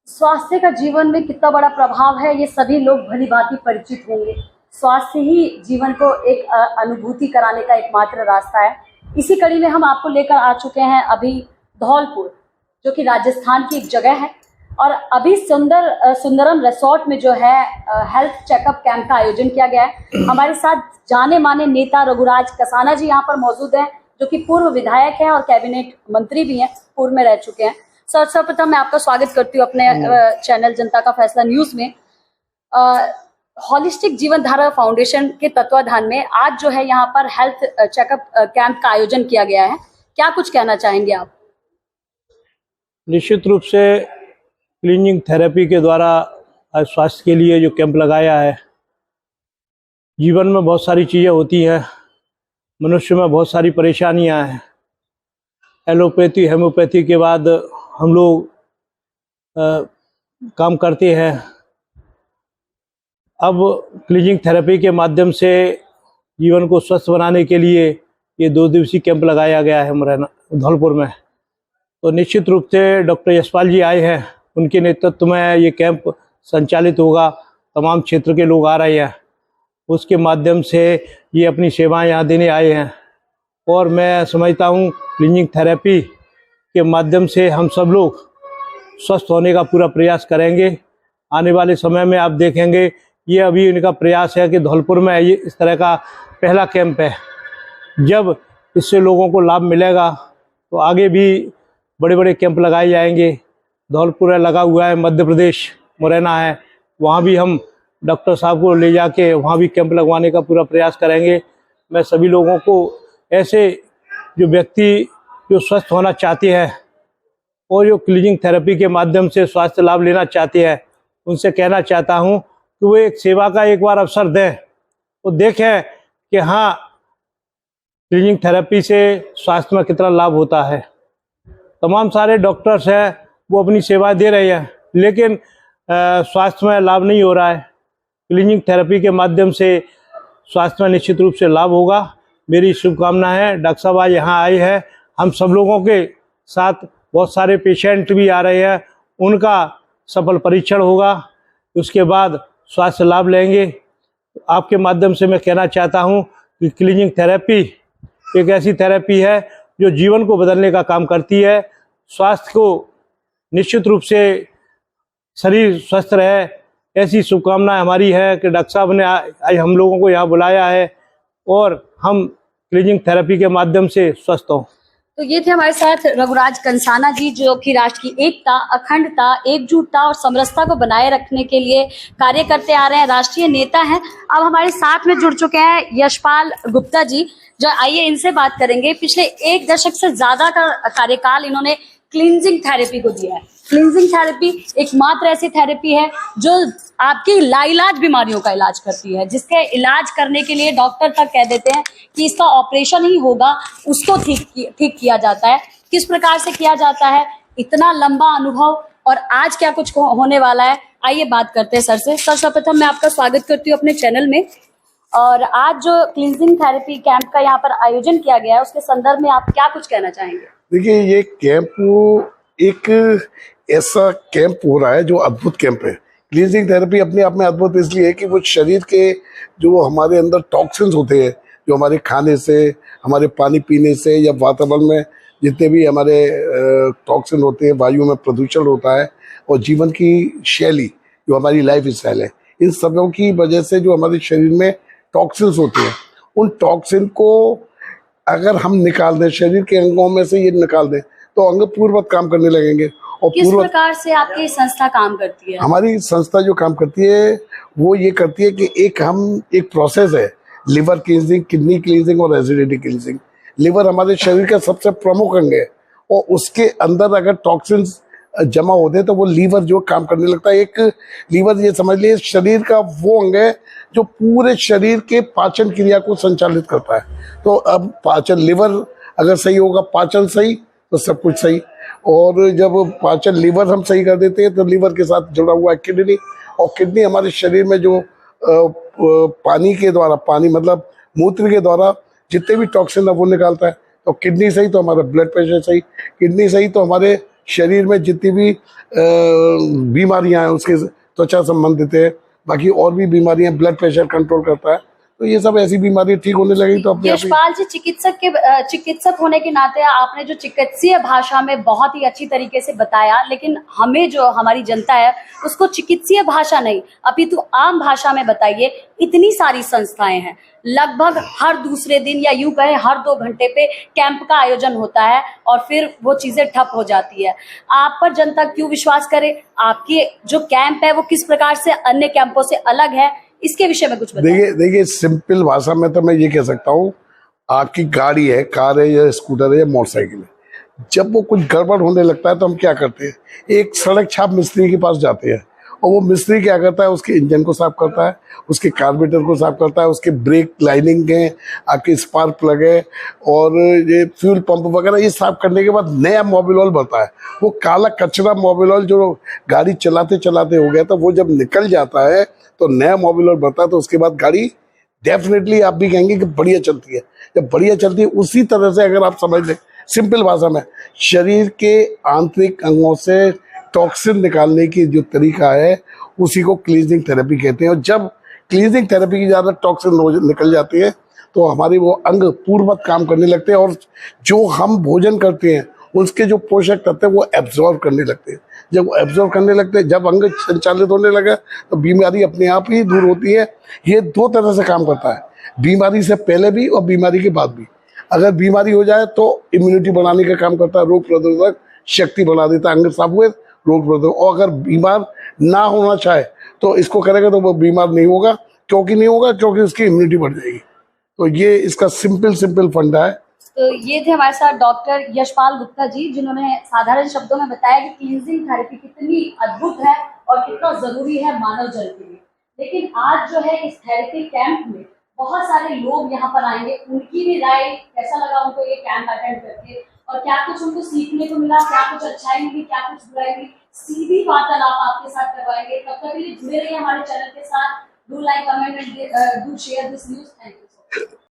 स्वास्थ्य का जीवन में कितना बड़ा प्रभाव है ये सभी लोग भली भांति परिचित होंगे। स्वास्थ्य ही जीवन को एक अनुभूति कराने का एकमात्र रास्ता है। इसी कड़ी में हम आपको लेकर आ चुके हैं अभी धौलपुर, जो कि राजस्थान की एक जगह है, और अभी सुंदरम रिसोर्ट में जो है हेल्थ चेकअप कैंप का आयोजन किया गया है। हमारे साथ जाने माने नेता रघुराज कंसाना जी यहाँ पर मौजूद हैं, जो कि पूर्व विधायक हैं और कैबिनेट मंत्री भी हैं, पूर्व में रह चुके हैं। सर्वप्रथम मैं आपका स्वागत करती हूँ अपने चैनल जनता का फैसला न्यूज में। होलिस्टिक जीवन धारा फाउंडेशन के तत्वाधान में आज जो है यहाँ पर हेल्थ चेकअप कैंप का आयोजन किया गया है, क्या कुछ कहना चाहेंगे आप? निश्चित रूप से क्लीनिंग थेरेपी के द्वारा स्वास्थ्य के लिए जो कैंप लगाया है, जीवन में बहुत सारी चीज़ें होती हैं, मनुष्य में बहुत सारी परेशानियां हैं। एलोपैथी हेमोपैथी के बाद हम लोग काम करते हैं। अब क्लीनिंग थेरेपी के माध्यम से जीवन को स्वस्थ बनाने के लिए ये 2 दिवसीय कैंप लगाया गया है मुरैना धौलपुर में। तो निश्चित रूप से डॉक्टर यशपाल जी आए हैं, उनके नेतृत्व में ये कैंप संचालित होगा। तमाम क्षेत्र के लोग आ रहे हैं, उसके माध्यम से ये अपनी सेवाएं यहाँ देने आए हैं। और मैं समझता हूँ क्लीनिंग थेरेपी के माध्यम से हम सब लोग स्वस्थ होने का पूरा प्रयास करेंगे। आने वाले समय में आप देखेंगे, ये अभी इनका प्रयास है कि धौलपुर में ये इस तरह का पहला कैंप है। जब इससे लोगों को लाभ मिलेगा तो आगे भी बड़े बड़े कैंप लगाए जाएंगे। धौलपुर है, लगा हुआ है, मध्य प्रदेश मुरैना है, वहाँ भी हम डॉक्टर साहब को ले जाके वहाँ भी कैंप लगवाने का पूरा प्रयास करेंगे। मैं सभी लोगों को, ऐसे जो व्यक्ति जो स्वस्थ होना चाहते हैं और जो क्लीनिंग थेरेपी के माध्यम से स्वास्थ्य लाभ लेना चाहते हैं, उनसे कहना चाहता हूँ कि वो एक सेवा का एक बार अवसर दें, तो देखें कि हाँ, क्लीनिंग थेरेपी से स्वास्थ्य में कितना लाभ होता है। तमाम सारे डॉक्टर्स हैं, वो अपनी सेवाएं दे रहे हैं, लेकिन स्वास्थ्य में लाभ नहीं हो रहा है। क्लीनिंग थेरेपी के माध्यम से स्वास्थ्य में निश्चित रूप से लाभ होगा। मेरी शुभकामना है। डॉक्टर साहब आज यहाँ आए हैं, हम सब लोगों के साथ बहुत सारे पेशेंट भी आ रहे हैं, उनका सफल परीक्षण होगा, उसके बाद स्वास्थ्य लाभ लेंगे। आपके माध्यम से मैं कहना चाहता हूँ कि क्लीनिंग थेरेपी एक ऐसी थेरेपी है जो जीवन को बदलने का काम करती है। स्वास्थ्य को निश्चित रूप से शरीर स्वस्थ रहे, ऐसी शुभकामना हमारी है कि डॉक्टर साहब ने आज हम लोगों को यहाँ बुलाया है और हम क्लीनिंग थेरेपी के माध्यम से स्वस्थ हों। तो ये थे हमारे साथ रघुराज कंसाना जी, जो कि राष्ट्र की एकता, अखंडता, एकजुटता और समरसता को बनाए रखने के लिए कार्य करते आ रहे हैं, राष्ट्रीय नेता हैं। अब हमारे साथ में जुड़ चुके हैं यशपाल गुप्ता जी, जो आइए इनसे बात करेंगे। पिछले 1 दशक से ज्यादा का कार्यकाल इन्होंने क्लींजिंग थेरेपी को दिया है। क्लींजिंग थेरेपी एकमात्र ऐसी थेरेपी है जो आपकी लाइलाज बीमारियों का इलाज करती है, जिसके इलाज करने के लिए डॉक्टर तक कह देते हैं कि इसका ऑपरेशन ही होगा, उसको ठीक किया जाता है। किस प्रकार से किया जाता है, इतना लंबा अनुभव और आज क्या कुछ होने वाला है, आइए बात करते हैं सर से। सर, सर्वप्रथम मैं आपका स्वागत करती हूँ अपने चैनल में। और आज जो क्लींजिंग थेरेपी कैंप का यहाँ पर आयोजन किया गया है, उसके संदर्भ में आप क्या कुछ कहना चाहेंगे? देखिए, ये कैंप एक ऐसा कैंप हो रहा है जो अद्भुत कैंप है। क्लींजिंग थेरेपी अपने आप में अद्भुत इसलिए है कि वो शरीर के जो हमारे अंदर टॉक्सिन्स होते हैं, जो हमारे खाने से, हमारे पानी पीने से या वातावरण में जितने भी हमारे टॉक्सिन होते हैं, वायु में प्रदूषण होता है, और जीवन की शैली जो हमारी लाइफ स्टाइल है, इन सबों की वजह से जो हमारे शरीर में टॉक्सिन्स होते हैं, उन टॉक्सिन को अगर हम निकाल दें, शरीर के अंगों में से ये निकाल दें, तो अंग पूर्ववत काम करने लगेंगे। और किस प्रकार से आपकी संस्था काम करती है? हमारी संस्था जो काम करती है वो ये करती है कि एक प्रोसेस है, लिवर क्लींजिंग, किडनी क्लींजिंग और एसिडिटी क्लींजिंग। लिवर हमारे शरीर का सबसे प्रमुख अंग है, और उसके अंदर अगर टॉक्सिन्स जमा होते हैं तो वो लीवर जो काम करने लगता है। एक लीवर, ये समझ लीजिए, शरीर का वो अंग है जो पूरे शरीर के पाचन क्रिया को संचालित करता है। तो अब पाचन, लिवर अगर सही होगा, पाचन सही, तो सब कुछ सही। और जब पाचन लिवर हम सही कर देते हैं तो लिवर के साथ जुड़ा हुआ है किडनी, और किडनी हमारे शरीर में जो पानी के द्वारा, पानी मतलब मूत्र के द्वारा जितने भी टॉक्सिन है वो निकालता है। तो किडनी सही तो हमारा ब्लड प्रेशर सही, किडनी सही तो हमारे शरीर में जितनी भी बीमारियां हैं उसके त्वचा संबंधित है, बाकी और भी बीमारियां, ब्लड प्रेशर कंट्रोल करता है, तो ये सब ऐसी बीमारियां ठीक होने लगेगी तो अपने आप ही। यशपाल जी, चिकित्सक होने के नाते आपने जो चिकित्सीय भाषा में बहुत ही अच्छी तरीके से बताया, लेकिन हमें जो हमारी जनता है उसको चिकित्सीय भाषा नहीं अपितु आम भाषा में बताइए। इतनी सारी संस्थाएं हैं, लगभग हर दूसरे दिन या यूं कहें हर 2 घंटे पे कैंप का आयोजन होता है और फिर वो चीजें ठप हो जाती है। आप पर जनता क्यों विश्वास करे? आपके जो कैंप है वो किस प्रकार से अन्य कैंपों से अलग है, इसके विषय में कुछ बताइए। देखिए सिंपल भाषा में तो मैं ये कह सकता हूँ, आपकी गाड़ी है, कार है या स्कूटर है या मोटरसाइकिल है, जब वो कुछ गड़बड़ होने लगता है तो हम क्या करते हैं, एक सड़क छाप मिस्त्री के पास जाते हैं और वो मिस्त्री क्या करता है, उसके इंजन को साफ करता है, उसके कार्बोरेटर को साफ करता है, उसके ब्रेक लाइनिंग है, आपके स्पार्क प्लग है और ये फ्यूल पंप वगैरह, ये साफ करने के बाद नया मोबिल ऑयल भरता है। वो काला कचरा मोबिल ऑयल जो गाड़ी चलाते चलाते हो गया था, वो जब निकल जाता है तो नया मोबिल ऑयल भरता है, तो उसके बाद गाड़ी डेफिनेटली आप भी कहेंगे कि बढ़िया चलती है। जब बढ़िया चलती है, उसी तरह से अगर आप समझ लें सिंपल भाषा में, शरीर के आंतरिक अंगों से टॉक्सिन निकालने की जो तरीका है उसी को क्लींजिंग थेरेपी कहते हैं। और जब क्लींजिंग थेरेपी की ज़्यादा टॉक्सिन निकल जाती है तो हमारे वो अंग पूर्ववत काम करने लगते हैं और जो हम भोजन करते हैं उसके जो पोषक तत्व हैं वो एब्जॉर्ब करने लगते हैं। जब वो एब्जॉर्ब करने लगते हैं, जब अंग संचालित होने लगे तो बीमारी अपने आप ही दूर होती है। ये 2 तरह से काम करता है, बीमारी से पहले भी और बीमारी के बाद भी। अगर बीमारी हो जाए तो इम्यूनिटी बढ़ाने का काम करता है, रोग प्रतिरोधक शक्ति बढ़ा देता है, अंग साफ हुए रोग प्रतिरोधक। और अगर बीमार ना होना चाहे तो इसको करेगा तो वो बीमार नहीं होगा। क्योंकि नहीं होगा? क्योंकि उसकी इम्यूनिटी बढ़ जाएगी। तो ये इसका सिंपल फंडा है। तो ये थे हमारे साथ डॉक्टर यशपाल गुप्ता जी, जिन्होंने साधारण शब्दों में बताया कि क्लींजिंग थेरेपी कितनी अद्भुत है और कितना जरूरी है मानव जल के लिए। लेकिन आज जो है इस थेरेपी कैंप में बहुत सारे लोग यहाँ पर आएंगे, उनकी भी राय कैसा लगा उनको ये कैंप अटेंड करके और क्या कुछ उनको सीखने को मिला, क्या कुछ अच्छाई मिली, क्या कुछ बुराई मिली, सीधी वार्तालाप आपके साथ करवाएंगे। तब तक के लिए जुड़े रहिए हमारे चैनल के साथ। Do like, comment and do share this news. Thank you.